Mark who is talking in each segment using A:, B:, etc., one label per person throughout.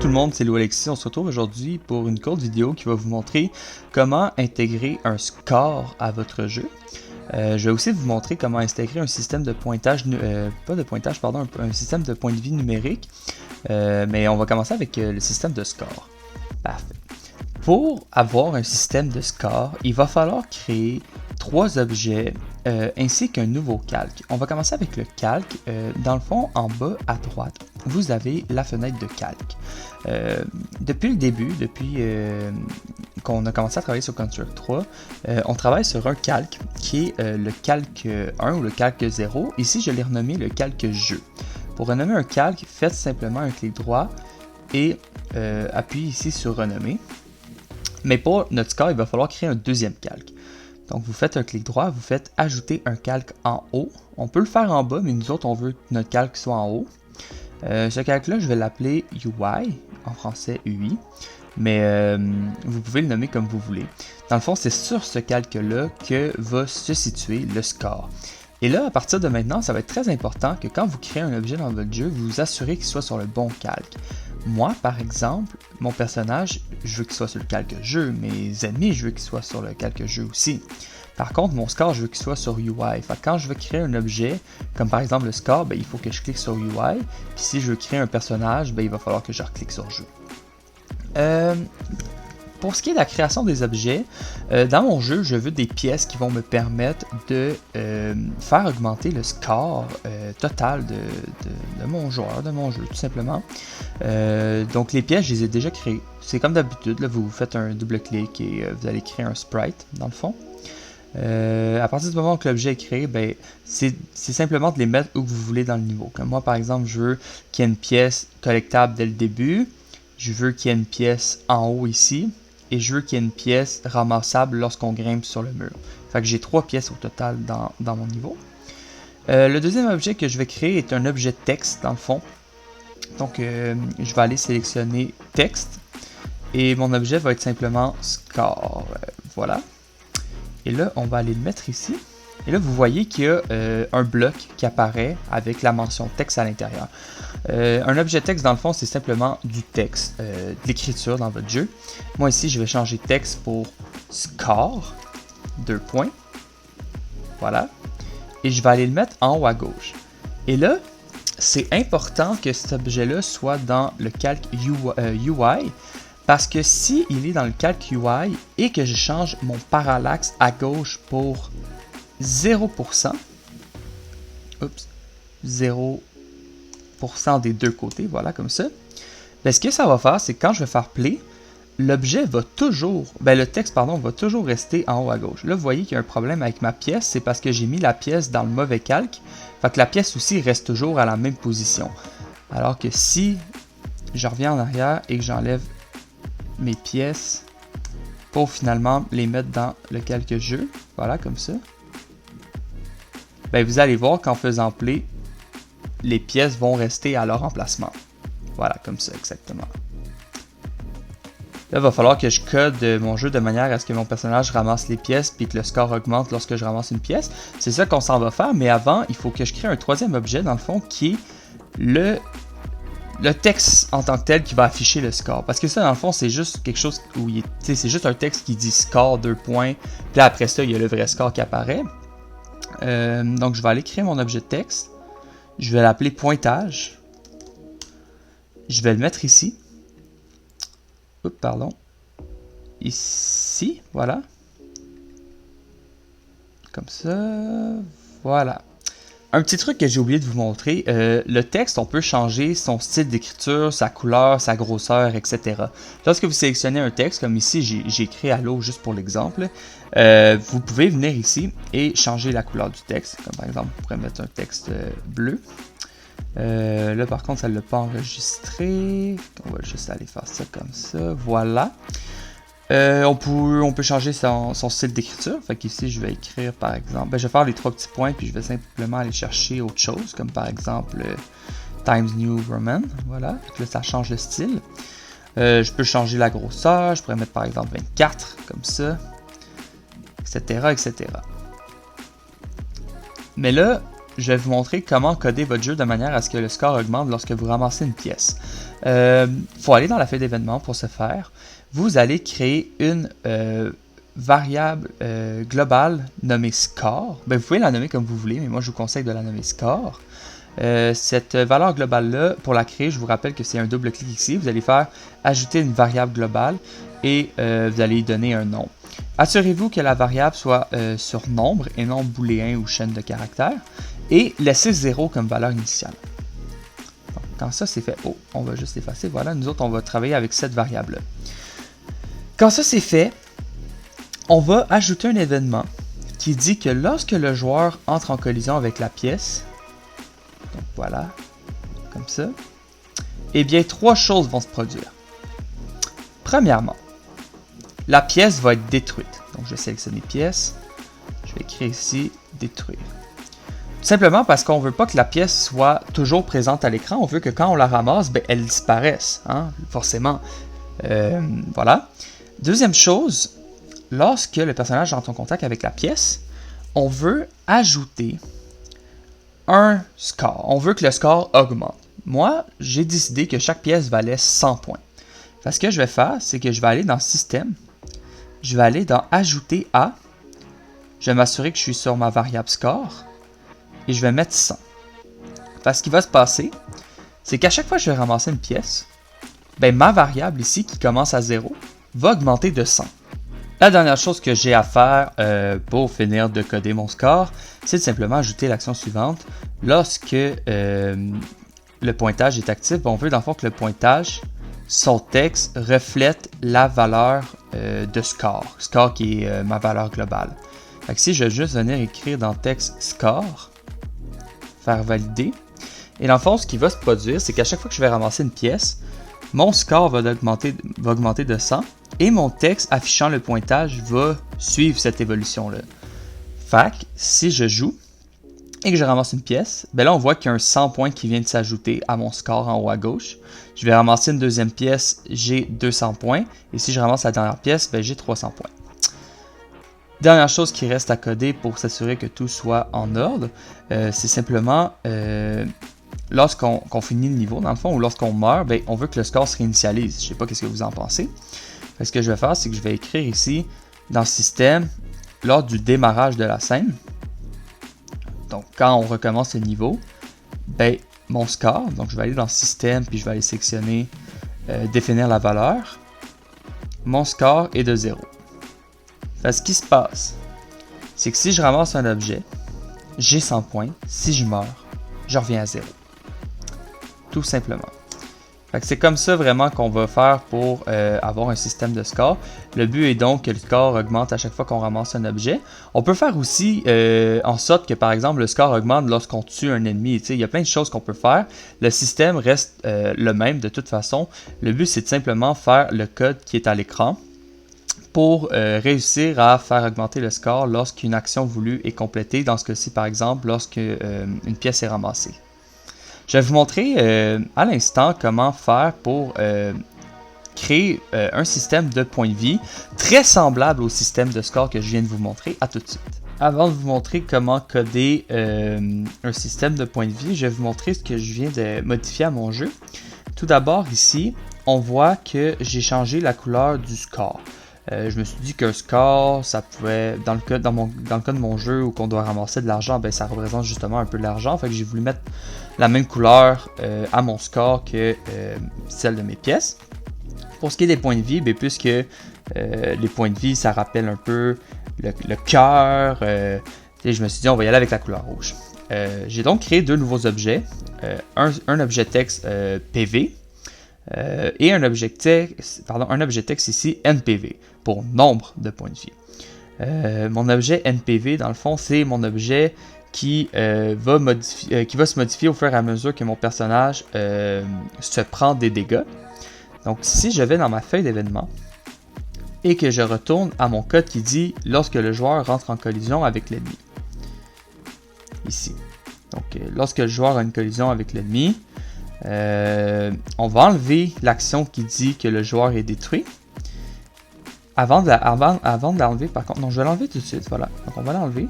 A: tout le monde, c'est Lou Alexis. On se retrouve aujourd'hui pour une courte vidéo qui va vous montrer comment intégrer un score à votre jeu. Je vais aussi vous montrer comment intégrer un système de pointage, pas de pointage, pardon, un système de points de vie numérique. Mais on va commencer avec le système de score. Parfait. Pour avoir un système de score, il va falloir créer 3 objets ainsi qu'un nouveau calque. On va commencer avec le calque. Dans le fond, en bas à droite, vous avez la fenêtre de calque. Depuis le début, depuis qu'on a commencé à travailler sur Construct 3, on travaille sur un calque qui est le calque 1 ou le calque 0. Ici, je l'ai renommé le calque jeu. Pour renommer un calque, faites simplement un clic droit et appuyez ici sur renommer. Mais pour notre score, il va falloir créer un deuxième calque. Donc vous faites un clic droit, vous faites ajouter un calque en haut. On peut le faire en bas, mais nous autres, on veut que notre calque soit en haut. Ce calque-là, je vais l'appeler UI, en français UI. Mais vous pouvez le nommer comme vous voulez. Dans le fond, c'est sur ce calque-là que va se situer le score. Et là, à partir de maintenant, ça va être très important que quand vous créez un objet dans votre jeu, vous vous assurez qu'il soit sur le bon calque. Moi, par exemple, mon personnage, je veux qu'il soit sur le calque jeu. Mes ennemis, je veux qu'ils soient sur le calque jeu aussi. Par contre, mon score, je veux qu'il soit sur UI. Fait que quand je veux créer un objet, comme par exemple le score, il faut que je clique sur UI. Puis si je veux créer un personnage, il va falloir que je reclique sur jeu. Pour ce qui est de la création des objets, dans mon jeu, je veux des pièces qui vont me permettre de faire augmenter le score total de mon joueur, de mon jeu, tout simplement. Donc les pièces, je les ai déjà créées. C'est comme d'habitude, vous faites un double-clic et vous allez créer un sprite, dans le fond. À partir du moment que l'objet est créé, c'est simplement de les mettre où vous voulez dans le niveau. Comme moi, par exemple, je veux qu'il y ait une pièce collectable dès le début. Je veux qu'il y ait une pièce en haut ici. Et je veux qu'il y ait une pièce ramassable lorsqu'on grimpe sur le mur. Fait que j'ai 3 pièces au total dans mon niveau. Le deuxième objet que je vais créer est un objet texte dans le fond. Donc je vais aller sélectionner texte. Et mon objet va être simplement score. Voilà. Et là, on va aller le mettre ici. Et là, vous voyez qu'il y a un bloc qui apparaît avec la mention texte à l'intérieur. Un objet texte, dans le fond, c'est simplement du texte, de l'écriture dans votre jeu. Moi, ici, je vais changer texte pour score, 2 points. Voilà. Et je vais aller le mettre en haut à gauche. Et là, c'est important que cet objet-là soit dans le calque UI. Parce que si il est dans le calque UI et que je change mon parallaxe à gauche pour 0%, oups, 0% des deux côtés, voilà, comme ça. Ce que ça va faire, c'est que quand je vais faire play, l'objet va toujours, le texte, pardon, va toujours rester en haut à gauche. Là, vous voyez qu'il y a un problème avec ma pièce, c'est parce que j'ai mis la pièce dans le mauvais calque. Fait que la pièce aussi reste toujours à la même position. Alors que si je reviens en arrière et que j'enlève mes pièces pour finalement les mettre dans le calque jeu, voilà, comme ça. Vous allez voir qu'en faisant play, les pièces vont rester à leur emplacement. Voilà, comme ça, exactement. Là, il va falloir que je code mon jeu de manière à ce que mon personnage ramasse les pièces puis que le score augmente lorsque je ramasse une pièce. C'est ça qu'on s'en va faire, mais avant, il faut que je crée un troisième objet, dans le fond, qui est le texte en tant que tel qui va afficher le score. Parce que ça, dans le fond, c'est juste quelque chose où c'est juste un texte qui dit score 2 points. Puis là, après ça, il y a le vrai score qui apparaît. Donc, je vais aller créer mon objet de texte. Je vais l'appeler pointage. Je vais le mettre ici. Oups, pardon. Ici, voilà. Comme ça. Voilà. Un petit truc que j'ai oublié de vous montrer, le texte, on peut changer son style d'écriture, sa couleur, sa grosseur, etc. Lorsque vous sélectionnez un texte, comme ici, j'ai écrit Allo juste pour l'exemple, vous pouvez venir ici et changer la couleur du texte. Comme par exemple, vous pourrez mettre un texte bleu. Là, par contre, ça ne l'a pas enregistré. On va juste aller faire ça comme ça. Voilà. On peut changer son style d'écriture. Fait qu'ici, je vais écrire par exemple. Je vais faire les 3 petits points, puis je vais simplement aller chercher autre chose, comme par exemple Times New Roman. Voilà. Là, ça change le style. Je peux changer la grosseur. Je pourrais mettre par exemple 24, comme ça, etc., etc. Mais là, je vais vous montrer comment coder votre jeu de manière à ce que le score augmente lorsque vous ramassez une pièce. Faut aller dans la feuille d'événement pour ce faire. Vous allez créer une variable globale nommée score. Ben, vous pouvez la nommer comme vous voulez, mais moi je vous conseille de la nommer score. Cette valeur globale-là, pour la créer, je vous rappelle que c'est un double-clic ici. Vous allez faire ajouter une variable globale et vous allez y donner un nom. Assurez-vous que la variable soit sur nombre et non booléen ou chaîne de caractères et laissez 0 comme valeur initiale. Donc, quand ça c'est fait, on va juste effacer. Voilà, nous autres on va travailler avec cette variable-là. Quand ça c'est fait, on va ajouter un événement qui dit que lorsque le joueur entre en collision avec la pièce, donc voilà, comme ça, eh bien 3 choses vont se produire. Premièrement, la pièce va être détruite. Donc je vais sélectionner pièce, je vais écrire ici détruire. Tout simplement parce qu'on ne veut pas que la pièce soit toujours présente à l'écran, on veut que quand on la ramasse, ben, elle disparaisse, hein, forcément. Voilà. Deuxième chose, lorsque le personnage entre en contact avec la pièce, on veut ajouter un score. On veut que le score augmente. Moi, j'ai décidé que chaque pièce valait 100 points. Ce que je vais faire, c'est que je vais aller dans Système, je vais aller dans Ajouter à, je vais m'assurer que je suis sur ma variable score, et je vais mettre 100. Ce qui va se passer, c'est qu'à chaque fois que je vais ramasser une pièce, ben, ma variable ici, qui commence à 0, va augmenter de 100. La dernière chose que j'ai à faire pour finir de coder mon score, c'est de simplement ajouter l'action suivante. Lorsque le pointage est actif, on veut dans le fond que le pointage, son texte, reflète la valeur de score. Score qui est ma valeur globale. Fait que si je vais juste venir écrire dans texte score, faire valider, et dans le fond, ce qui va se produire, c'est qu'à chaque fois que je vais ramasser une pièce, mon score va augmenter de 100 et mon texte affichant le pointage va suivre cette évolution-là. Fait que si je joue et que je ramasse une pièce, ben là on voit qu'il y a un 100 points qui vient de s'ajouter à mon score en haut à gauche. Je vais ramasser une deuxième pièce, j'ai 200 points. Et si je ramasse la dernière pièce, ben j'ai 300 points. Dernière chose qui reste à coder pour s'assurer que tout soit en ordre, c'est simplement lorsqu'on finit le niveau, dans le fond, ou lorsqu'on meurt, ben, on veut que le score se réinitialise. Je ne sais pas ce que vous en pensez. Ce que je vais faire, c'est que je vais écrire ici, dans le système, lors du démarrage de la scène. Donc, quand on recommence le niveau, ben, mon score, donc je vais aller dans le système, puis je vais aller sélectionner, définir la valeur. Mon score est de 0. Ce qui se passe, c'est que si je ramasse un objet, j'ai 100 points. Si je meurs, je reviens à 0. Tout simplement. C'est comme ça vraiment qu'on va faire pour avoir un système de score. Le but est donc que le score augmente à chaque fois qu'on ramasse un objet. On peut faire aussi en sorte que par exemple le score augmente lorsqu'on tue un ennemi. Il y a plein de choses qu'on peut faire. Le système reste le même de toute façon. Le but c'est de simplement faire le code qui est à l'écran pour réussir à faire augmenter le score lorsqu'une action voulue est complétée. Dans ce cas-ci par exemple lorsqu'une pièce est ramassée. Je vais vous montrer à l'instant comment faire pour créer un système de points de vie très semblable au système de score que je viens de vous montrer. À tout de suite. Avant de vous montrer comment coder un système de points de vie, je vais vous montrer ce que je viens de modifier à mon jeu. Tout d'abord ici, on voit que j'ai changé la couleur du score. Je me suis dit qu'un score, ça pouvait, dans le cas de mon jeu où on doit ramasser de l'argent, ben ça représente justement un peu de l'argent. Fait que j'ai voulu mettre la même couleur à mon score que celle de mes pièces. Pour ce qui est des points de vie, ben, puisque les points de vie, ça rappelle un peu le cœur, je me suis dit on va y aller avec la couleur rouge. J'ai donc créé deux nouveaux objets. Un objet texte PV. Et un objet texte ici NPV pour nombre de points de vie. Mon objet NPV dans le fond c'est mon objet qui va se modifier au fur et à mesure que mon personnage se prend des dégâts. Donc si je vais dans ma feuille d'événement et que je retourne à mon code qui dit lorsque le joueur rentre en collision avec l'ennemi. Ici. Donc lorsque le joueur a une collision avec l'ennemi, on va enlever l'action qui dit que le joueur est détruit. Avant de l'enlever, par contre, non, je vais l'enlever tout de suite, voilà. Donc on va l'enlever.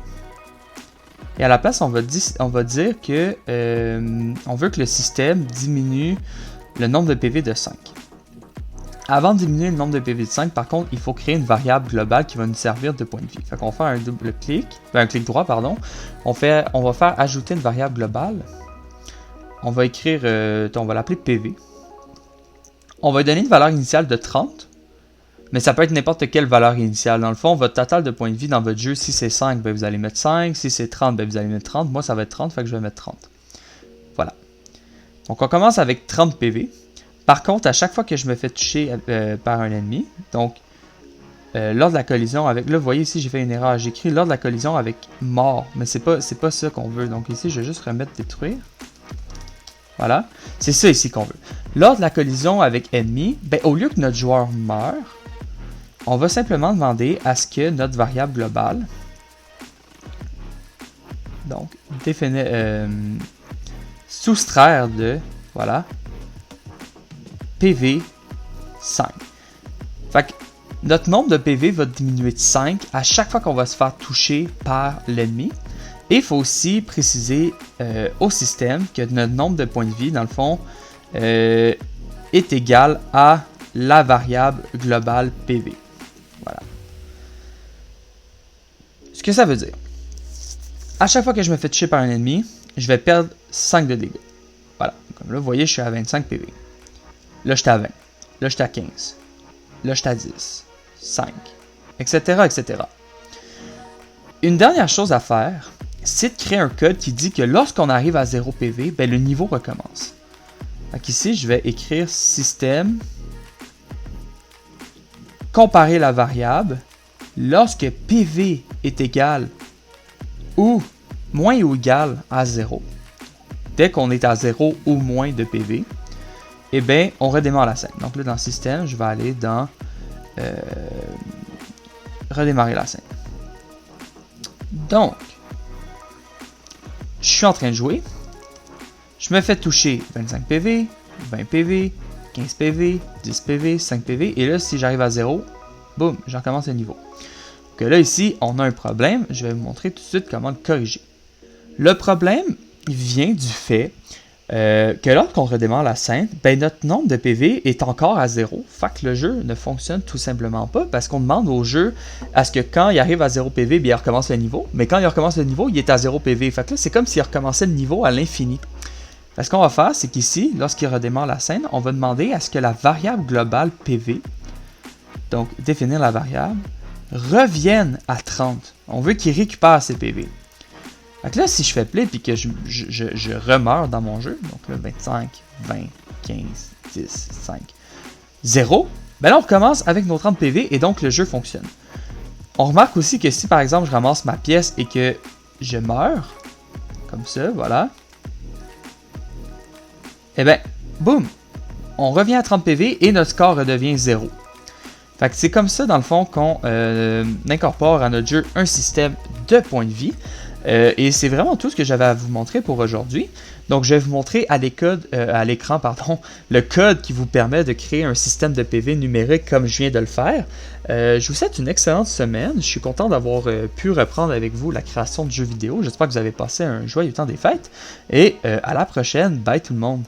A: Et à la place, on va dire que on veut que le système diminue le nombre de PV de 5. Avant de diminuer le nombre de PV de 5, par contre, il faut créer une variable globale qui va nous servir de point de vie. Fait qu'on va faire un double clic, un clic droit, pardon. On va faire ajouter une variable globale. On va écrire, on va l'appeler PV. On va lui donner une valeur initiale de 30. Mais ça peut être n'importe quelle valeur initiale. Dans le fond, votre total de points de vie dans votre jeu, si c'est 5, ben vous allez mettre 5. Si c'est 30, ben vous allez mettre 30. Moi, ça va être 30, fait que je vais mettre 30. Voilà. Donc, on commence avec 30 PV. Par contre, à chaque fois que je me fais toucher par un ennemi, donc, lors de la collision avec... Là, vous voyez ici, j'ai fait une erreur. J'ai écrit lors de la collision avec mort. Mais c'est pas ça qu'on veut. Donc, ici, je vais juste remettre détruire. Voilà. C'est ça ici qu'on veut. Lors de la collision avec ennemi, ben, au lieu que notre joueur meure, on va simplement demander à ce que notre variable globale, donc, soustraire de, voilà, PV 5. Fait que notre nombre de PV va diminuer de 5 à chaque fois qu'on va se faire toucher par l'ennemi. Et il faut aussi préciser au système que notre nombre de points de vie, dans le fond, est égal à la variable globale PV. Voilà. Ce que ça veut dire, à chaque fois que je me fais toucher par un ennemi, je vais perdre 5 de dégâts. Voilà. Comme là, vous voyez, je suis à 25 PV. Là, je suis à 20. Là, je suis à 15. Là, je suis à 10. 5. Etc. etc. Une dernière chose à faire, c'est de créer un code qui dit que lorsqu'on arrive à 0 PV, ben, le niveau recommence. Donc ici, je vais écrire système, comparer la variable, lorsque PV est égal ou moins ou égal à 0. Dès qu'on est à 0 ou moins de PV, eh bien, on redémarre la scène. Donc là, dans système, je vais aller dans redémarrer la scène. Donc, je suis en train de jouer. Je me fais toucher 25 PV, 20 PV, 15 PV, 10 PV, 5 PV. Et là, si j'arrive à 0, boum, j'en recommence le niveau. Donc là, ici, on a un problème. Je vais vous montrer tout de suite comment le corriger. Le problème, il vient du fait que lorsqu'on redémarre la scène, ben, notre nombre de PV est encore à 0. Fait que le jeu ne fonctionne tout simplement pas parce qu'on demande au jeu à ce que quand il arrive à 0 PV, bien, il recommence le niveau. Mais quand il recommence le niveau, il est à 0 PV. Fait que là, c'est comme s'il recommençait le niveau à l'infini. Ce qu'on va faire, c'est qu'ici, lorsqu'il redémarre la scène, on va demander à ce que la variable globale PV, donc définir la variable, revienne à 30. On veut qu'il récupère ses PV. Donc là, si je fais play et que je remeurs dans mon jeu, donc là, 25, 20, 15, 10, 5, 0, ben là, on recommence avec nos 30 PV et donc le jeu fonctionne. On remarque aussi que si, par exemple, je ramasse ma pièce et que je meurs, comme ça, voilà, eh bien, boum, on revient à 30 PV et notre score redevient 0. Fait que c'est comme ça, dans le fond, qu'on incorpore à notre jeu un système de points de vie. Et c'est vraiment tout ce que j'avais à vous montrer pour aujourd'hui. Donc, je vais vous montrer à l'écran le code qui vous permet de créer un système de PV numérique comme je viens de le faire. Je vous souhaite une excellente semaine. Je suis content d'avoir pu reprendre avec vous la création de jeux vidéo. J'espère que vous avez passé un joyeux temps des fêtes. Et à la prochaine. Bye tout le monde.